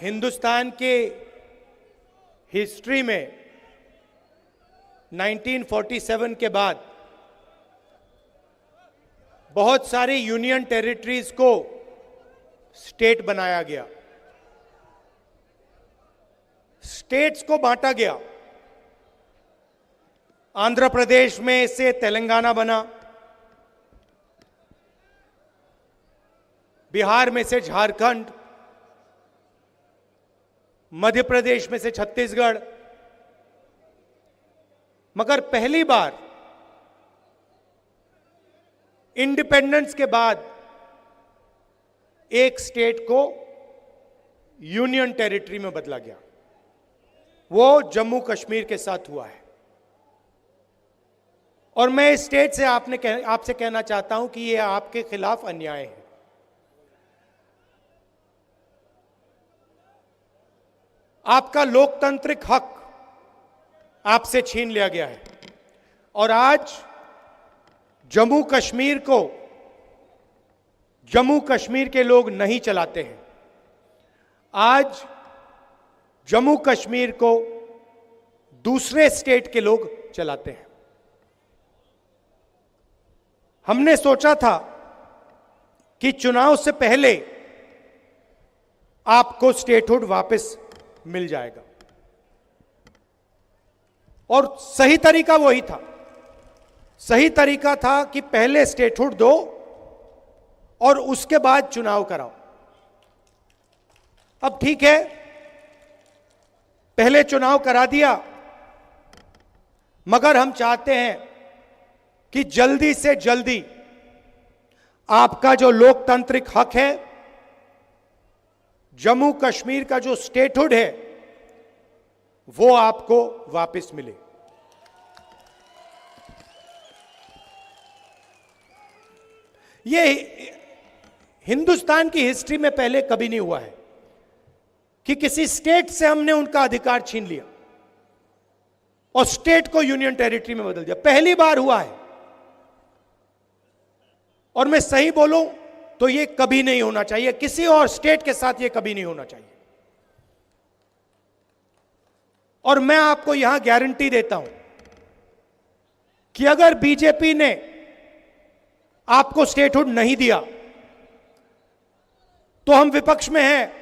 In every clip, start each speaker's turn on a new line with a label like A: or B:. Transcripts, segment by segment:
A: हिंदुस्तान के हिस्ट्री में 1947 के बाद बहुत सारी यूनियन टेरिटरीज को स्टेट बनाया गया, स्टेट्स को बांटा गया। आंध्र प्रदेश में से तेलंगाना बना, बिहार में से झारखंड, मध्य प्रदेश में से छत्तीसगढ़। मगर पहली बार इंडिपेंडेंस के बाद एक स्टेट को यूनियन टेरिटरी में बदला गया। वो जम्मू कश्मीर के साथ हुआ है। और मैं इस स्टेट से आपसे कहना चाहता हूं कि यह आपके खिलाफ अन्याय है। आपका लोकतांत्रिक हक आपसे छीन लिया गया है और आज जम्मू कश्मीर को जम्मू कश्मीर के लोग नहीं चलाते हैं। आज जम्मू कश्मीर को दूसरे स्टेट के लोग चलाते हैं। हमने सोचा था कि चुनाव से पहले आपको स्टेटहुड वापस मिल जाएगा और सही तरीका वही था। सही तरीका था कि पहले स्टेटहुड दो और उसके बाद चुनाव कराओ। अब ठीक है, पहले चुनाव करा दिया, मगर हम चाहते हैं कि जल्दी से जल्दी आपका जो लोकतांत्रिक हक है, जम्मू कश्मीर का जो स्टेटहुड है, वो आपको वापस मिले। ये हिंदुस्तान की हिस्ट्री में पहले कभी नहीं हुआ है कि किसी स्टेट से हमने उनका अधिकार छीन लिया और स्टेट को यूनियन टेरिटरी में बदल दिया। पहली बार हुआ है और मैं सही बोलूं तो ये कभी नहीं होना चाहिए, किसी और स्टेट के साथ ये कभी नहीं होना चाहिए। और मैं आपको यहां गारंटी देता हूं कि अगर बीजेपी ने आपको स्टेटहुड नहीं दिया तो हम विपक्ष में हैं,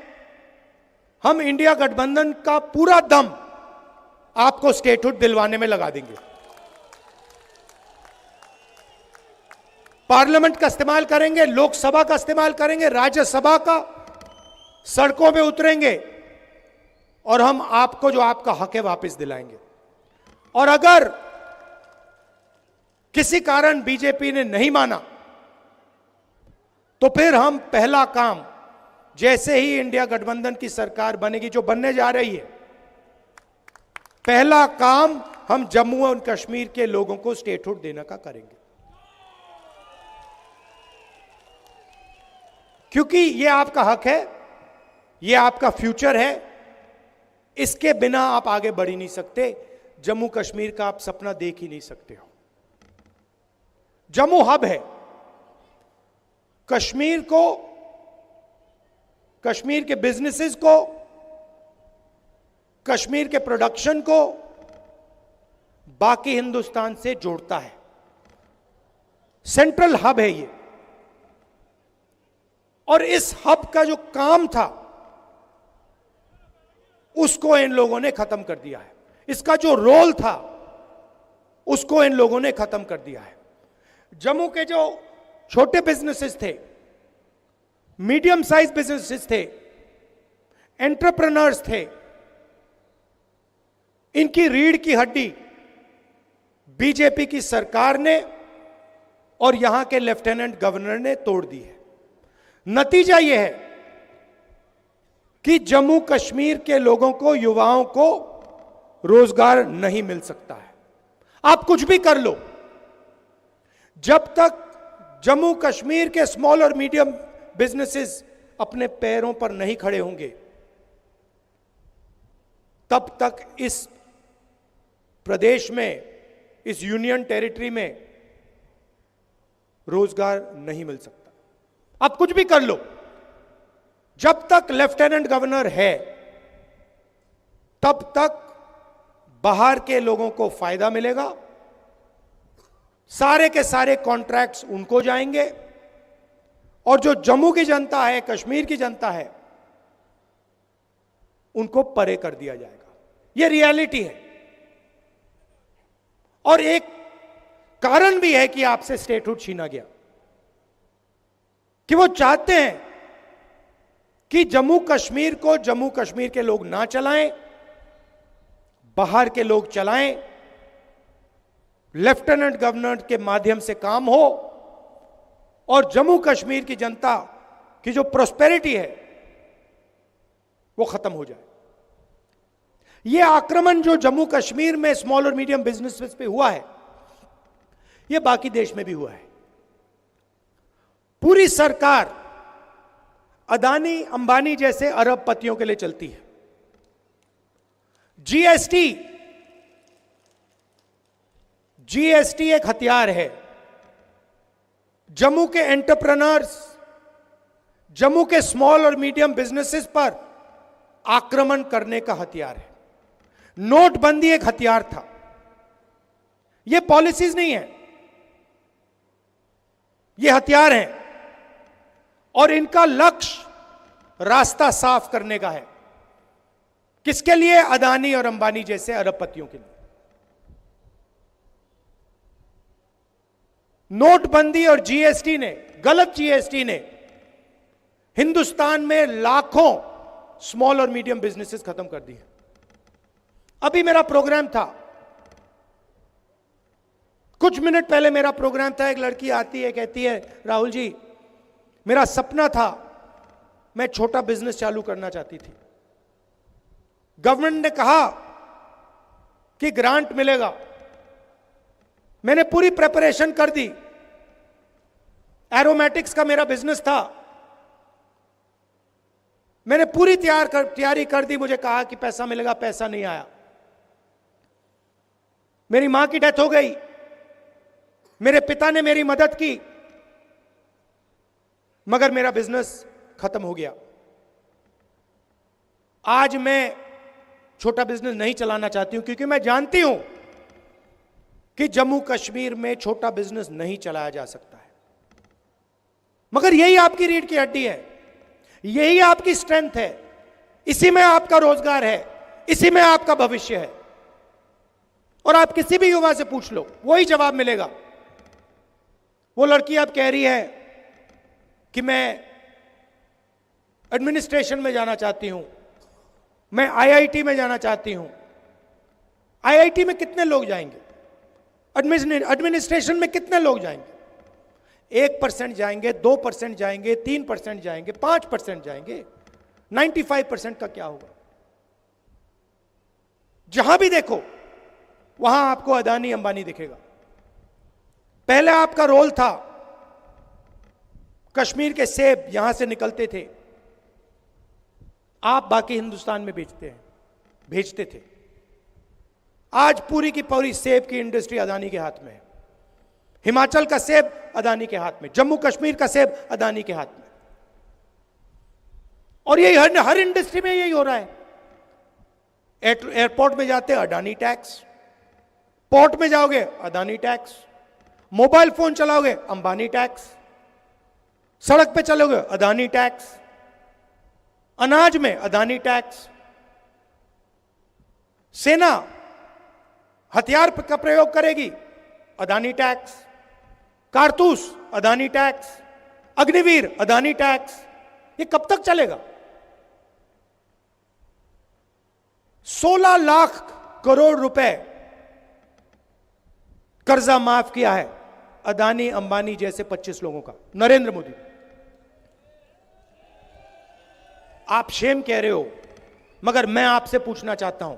A: हम इंडिया गठबंधन का पूरा दम आपको स्टेटहुड दिलवाने में लगा देंगे। पार्लियामेंट का इस्तेमाल करेंगे, लोकसभा का इस्तेमाल करेंगे, राज्यसभा का, सड़कों पे उतरेंगे और हम आपको जो आपका हक है वापस दिलाएंगे। और अगर किसी कारण बीजेपी ने नहीं माना तो फिर हम पहला काम, जैसे ही इंडिया गठबंधन की सरकार बनेगी, जो बनने जा रही है, पहला काम हम जम्मू और कश्मीर के लोगों को स्टेटहुड देने का करेंगे। क्योंकि यह आपका हक है, यह आपका फ्यूचर है, इसके बिना आप आगे बढ़ ही नहीं सकते। जम्मू कश्मीर का आप सपना देख ही नहीं सकते हो। जम्मू हब है। कश्मीर को, कश्मीर के बिजनेसेस को, कश्मीर के प्रोडक्शन को बाकी हिंदुस्तान से जोड़ता है। सेंट्रल हब है ये। और इस हब का जो काम था उसको इन लोगों ने खत्म कर दिया है। इसका जो रोल था उसको इन लोगों ने खत्म कर दिया है। जम्मू के जो छोटे बिजनेसेस थे, मीडियम साइज बिजनेसेस थे, एंटरप्रेन्योर्स थे, इनकी रीढ़ की हड्डी बीजेपी की सरकार ने और यहां के लेफ्टिनेंट गवर्नर ने तोड़ दी है। नतीजा यह है कि जम्मू कश्मीर के लोगों को, युवाओं को रोजगार नहीं मिल सकता है। आप कुछ भी कर लो, जब तक जम्मू कश्मीर के स्मॉल और मीडियम बिजनेसेस अपने पैरों पर नहीं खड़े होंगे, तब तक इस प्रदेश में, इस यूनियन टेरिटरी में रोजगार नहीं मिल सकता। आप कुछ भी कर लो, जब तक लेफ्टिनेंट गवर्नर है तब तक बाहर के लोगों को फायदा मिलेगा, सारे के सारे कॉन्ट्रैक्ट्स उनको जाएंगे, और जो जम्मू की जनता है, कश्मीर की जनता है, उनको परे कर दिया जाएगा। यह रियलिटी है। और एक कारण भी है कि आपसे स्टेटहुड छीना गया, कि वो चाहते हैं कि जम्मू कश्मीर को जम्मू कश्मीर के लोग ना चलाएं, बाहर के लोग चलाएं, लेफ्टिनेंट गवर्नर के माध्यम से काम हो, और जम्मू कश्मीर की जनता की जो प्रोस्पेरिटी है वो खत्म हो जाए। यह आक्रमण जो जम्मू कश्मीर में स्मॉल और मीडियम बिजनेसेस पे हुआ है, यह बाकी देश में भी हुआ है। पूरी सरकार अदानी अंबानी जैसे अरबपतियों के लिए चलती है। जीएसटी एक हथियार है। जम्मू के एंटरप्रेन्योर्स, जम्मू के स्मॉल और मीडियम बिजनेसेस पर आक्रमण करने का हथियार है। नोटबंदी एक हथियार था। यह पॉलिसीज नहीं है, यह हथियार हैं, और इनका लक्ष्य रास्ता साफ करने का है। किसके लिए? अदानी और अंबानी जैसे अरबपतियों के लिए। नोटबंदी और जीएसटी ने, गलत जीएसटी ने हिंदुस्तान में लाखों स्मॉल और मीडियम बिजनेसेस खत्म कर दिए। अभी मेरा प्रोग्राम था, कुछ मिनट पहले मेरा प्रोग्राम था, एक लड़की आती है, कहती है राहुल जी मेरा सपना था, मैं छोटा बिजनेस चालू करना चाहती थी। गवर्नमेंट ने कहा कि ग्रांट मिलेगा, मैंने पूरी प्रिपरेशन कर दी, एरोमेटिक्स का मेरा बिजनेस था, मैंने पूरी तैयारी कर दी, मुझे कहा कि पैसा मिलेगा, पैसा नहीं आया। मेरी मां की डेथ हो गई, मेरे पिता ने मेरी मदद की, मगर मेरा बिजनेस खत्म हो गया। आज मैं छोटा बिजनेस नहीं चलाना चाहती हूं, क्योंकि मैं जानती हूं कि जम्मू कश्मीर में छोटा बिजनेस नहीं चलाया जा सकता है। मगर यही आपकी रीढ़ की हड्डी है, यही आपकी स्ट्रेंथ है, इसी में आपका रोजगार है, इसी में आपका भविष्य है। और आप किसी भी युवा से पूछ लो, वही जवाब मिलेगा। वो लड़की अब कह रही है कि मैं एडमिनिस्ट्रेशन में जाना चाहती हूं, मैं आईआईटी में जाना चाहती हूं। आईआईटी में कितने लोग जाएंगे? एडमिनिस्ट्रेशन में कितने लोग जाएंगे? 1% जाएंगे, 2% जाएंगे, 3% जाएंगे, 5% जाएंगे। 95% का क्या होगा? जहां भी देखो वहां आपको अदानी अंबानी दिखेगा। पहले आपका रोल था, कश्मीर के सेब यहां से निकलते थे, आप बाकी हिंदुस्तान में भेजते थे। आज पूरी की पूरी सेब की इंडस्ट्री अदानी के हाथ में है। हिमाचल का सेब अदानी के हाथ में, जम्मू कश्मीर का सेब अदानी के हाथ में। और यही हर इंडस्ट्री में यही हो रहा है। एयरपोर्ट में जाते हैं अडानी टैक्स, पोर्ट में जाओगे अदानी टैक्स, मोबाइल फोन चलाओगे अंबानी टैक्स, सड़क पे चलोगे अदानी टैक्स, अनाज में अदानी टैक्स, सेना हथियार का प्रयोग करेगी अदानी टैक्स, कारतूस अदानी टैक्स, अग्निवीर अदानी टैक्स। ये कब तक चलेगा? 16 लाख करोड़ रुपए कर्जा माफ किया है अदानी अंबानी जैसे 25 लोगों का, नरेंद्र मोदी। आप शेम कह रहे हो, मगर मैं आपसे पूछना चाहता हूं,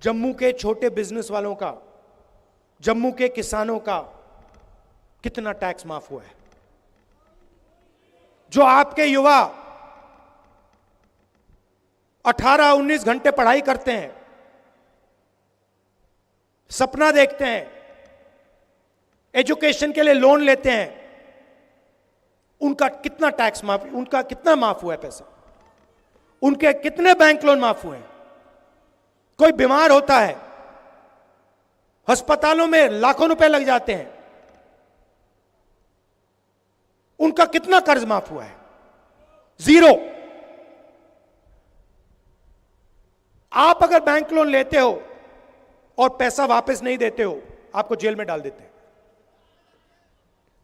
A: जम्मू के छोटे बिजनेस वालों का, जम्मू के किसानों का कितना टैक्स माफ हुआ है? जो आपके युवा 18-19 घंटे पढ़ाई करते हैं, सपना देखते हैं, एजुकेशन के लिए लोन लेते हैं, उनका कितना टैक्स माफ, उनका कितना माफ हुआ है पैसा? उनके कितने बैंक लोन माफ हुए हैं? कोई बीमार होता है, अस्पतालों में लाखों रुपए लग जाते हैं, उनका कितना कर्ज माफ हुआ है? जीरो। आप अगर बैंक लोन लेते हो और पैसा वापस नहीं देते हो, आपको जेल में डाल देते हैं,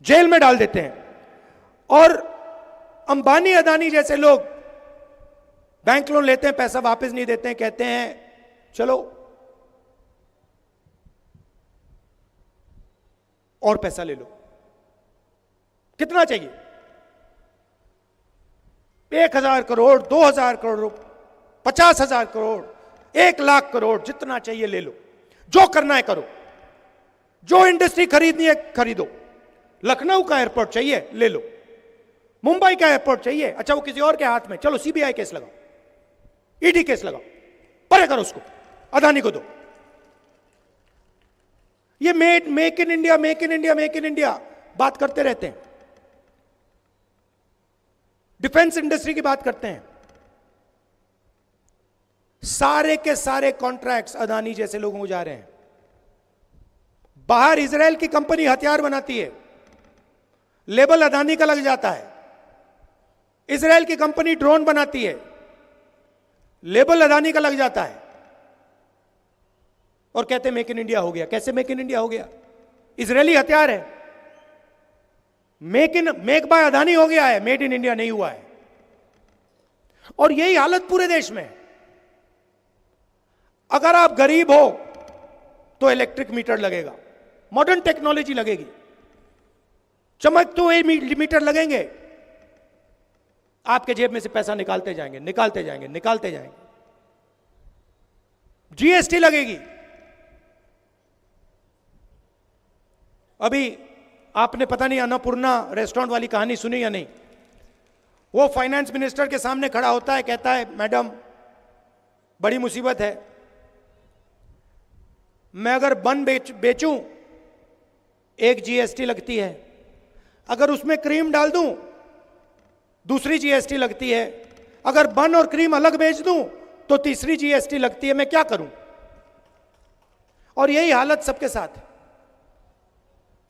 A: जेल में डाल देते हैं। और अंबानी अदानी जैसे लोग बैंक लोन लेते हैं, पैसा वापस नहीं देते हैं, कहते हैं चलो और पैसा ले लो। कितना चाहिए? 1,000 करोड़, 2,000 करोड़, 50,000 करोड़, 1,00,000 करोड़, जितना चाहिए ले लो, जो करना है करो, जो इंडस्ट्री खरीदनी है खरीदो। लखनऊ का एयरपोर्ट चाहिए ले लो, मुंबई का एयरपोर्ट चाहिए, अच्छा वो किसी और के हाथ में, चलो सीबीआई केस लगाओ, ईडी केस लगाओ, परे करो उसको, अदानी को दो। ये make in India, make in India, make in India बात करते रहते हैं, डिफेंस इंडस्ट्री की बात करते हैं। सारे के सारे कॉन्ट्रैक्ट्स अदानी जैसे लोगों को जा रहे हैं। बाहर इजराइल की कंपनी हथियार बनाती है, लेबल अदानी का लग जाता है। इजराइल की कंपनी ड्रोन बनाती है, लेबल अदानी का लग जाता है, और कहते हैं मेक इन इंडिया हो गया। कैसे मेक इन इंडिया हो गया? इजरायली हथियार है, मेक बाय अदानी हो गया है, मेड इन इंडिया नहीं हुआ है। और यही हालत पूरे देश में है। अगर आप गरीब हो तो इलेक्ट्रिक मीटर लगेगा, मॉडर्न टेक्नोलॉजी लगेगी, चमकते हुए मीटर लगेंगे, आपके जेब में से पैसा निकालते जाएंगे, निकालते जाएंगे, निकालते जाएंगे। जीएसटी लगेगी। अभी आपने पता नहीं अन्नपूर्णा रेस्टोरेंट वाली कहानी सुनी या नहीं? वो फाइनेंस मिनिस्टर के सामने खड़ा होता है, कहता है मैडम बड़ी मुसीबत है, मैं अगर बन बेचूं एक जीएसटी लगती है, अगर उसमें क्रीम डाल दूं दूसरी जीएसटी लगती है, अगर बन और क्रीम अलग बेच दूं तो तीसरी जीएसटी लगती है, मैं क्या करूं? और यही हालत सबके साथ है।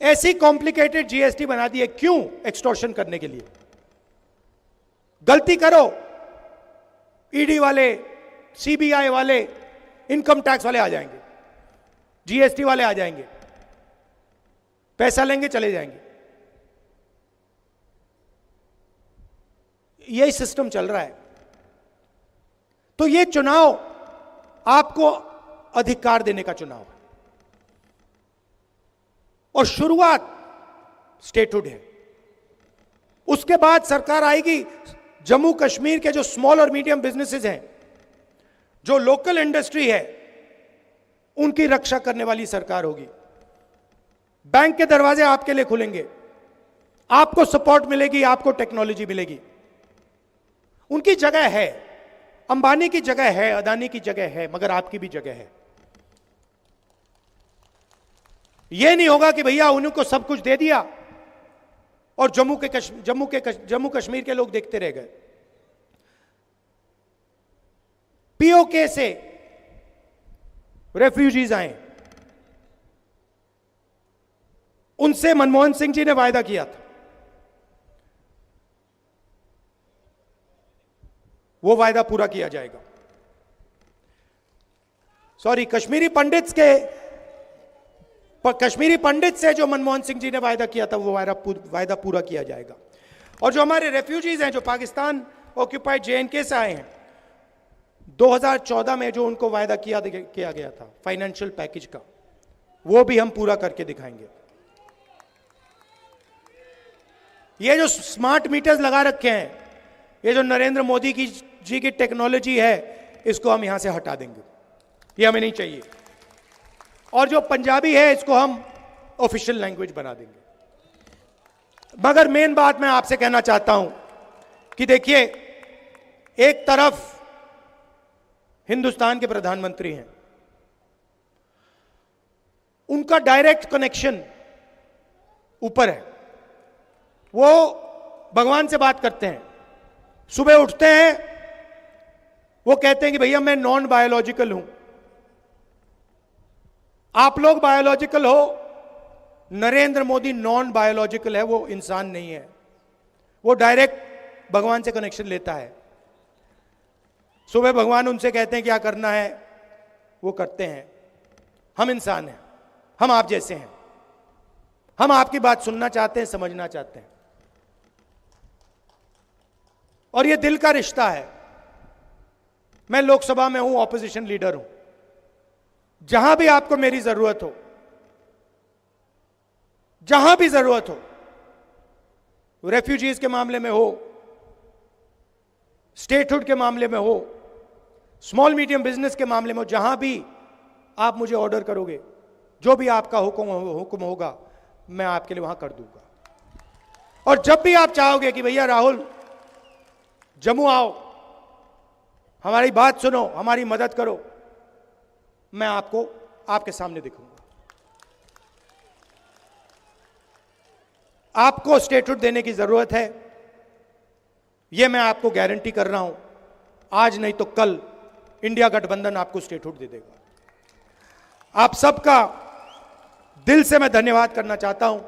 A: ऐसी कॉम्प्लिकेटेड जीएसटी बना दी है, क्यों? एक्सटॉर्शन करने के लिए। गलती करो, ईडी वाले, सीबीआई वाले, इनकम टैक्स वाले आ जाएंगे, जीएसटी वाले आ जाएंगे, पैसा लेंगे चले जाएंगे। यही सिस्टम चल रहा है। तो ये चुनाव आपको अधिकार देने का चुनाव है, और शुरुआत स्टेटहुड है। उसके बाद सरकार आएगी, जम्मू कश्मीर के जो स्मॉल और मीडियम बिजनेसेस हैं, जो लोकल इंडस्ट्री है, उनकी रक्षा करने वाली सरकार होगी। बैंक के दरवाजे आपके लिए खुलेंगे, आपको सपोर्ट मिलेगी, आपको टेक्नोलॉजी मिलेगी। उनकी जगह है, अंबानी की जगह है, अदानी की जगह है, मगर आपकी भी जगह है। यह नहीं होगा कि भैया उनको सब कुछ दे दिया और जम्मू कश्मीर के लोग देखते रह गए। पीओके से रेफ्यूजीज आए, उनसे मनमोहन सिंह जी ने वायदा किया था, वो वायदा पूरा किया जाएगा। सॉरी, कश्मीरी पंडित से जो मनमोहन सिंह जी ने वायदा किया था, वो वायदा पूरा किया जाएगा। और जो हमारे रेफ्यूजीज हैं, जो पाकिस्तान ऑक्यूपाइड जेएनके से आए हैं, 2014 में जो उनको वायदा किया गया था फाइनेंशियल पैकेज का, वो भी हम पूरा करके दिखाएंगे। ये जो स्मार्ट मीटर्स लगा रखे हैं, ये जो नरेंद्र मोदी जी की टेक्नोलॉजी है, इसको हम यहां से हटा देंगे, ये हमें नहीं चाहिए। और जो पंजाबी है, इसको हम ऑफिशियल लैंग्वेज बना देंगे। मगर मेन बात मैं आपसे कहना चाहता हूं कि देखिए, एक तरफ हिंदुस्तान के प्रधानमंत्री हैं, उनका डायरेक्ट कनेक्शन ऊपर है, वो भगवान से बात करते हैं। सुबह उठते हैं, वो कहते हैं कि भैया मैं नॉन बायोलॉजिकल हूं, आप लोग बायोलॉजिकल हो, नरेंद्र मोदी नॉन बायोलॉजिकल है, वो इंसान नहीं है, वो डायरेक्ट भगवान से कनेक्शन लेता है। सुबह भगवान उनसे कहते हैं क्या करना है, वो करते हैं। हम इंसान हैं, हम आप जैसे हैं, हम आपकी बात सुनना चाहते हैं, समझना चाहते हैं, और ये दिल का रिश्ता है। मैं लोकसभा में हूं, ऑपोजिशन लीडर हूं, जहां भी आपको मेरी जरूरत हो, जहां भी जरूरत हो, रेफ्यूजीज के मामले में हो, स्टेटहुड के मामले में हो, स्मॉल मीडियम बिजनेस के मामले में हो, जहां भी आप मुझे ऑर्डर करोगे, जो भी आपका हुक्म होगा, मैं आपके लिए वहां कर दूंगा। और जब भी आप चाहोगे कि भैया राहुल जम्मू आओ, हमारी बात सुनो, हमारी मदद करो, मैं आपको आपके सामने दिखूंगा। आपको स्टेटहुड देने की जरूरत है, यह मैं आपको गारंटी कर रहा हूं। आज नहीं तो कल इंडिया गठबंधन आपको स्टेटहुड दे देगा। आप सबका दिल से मैं धन्यवाद करना चाहता हूं।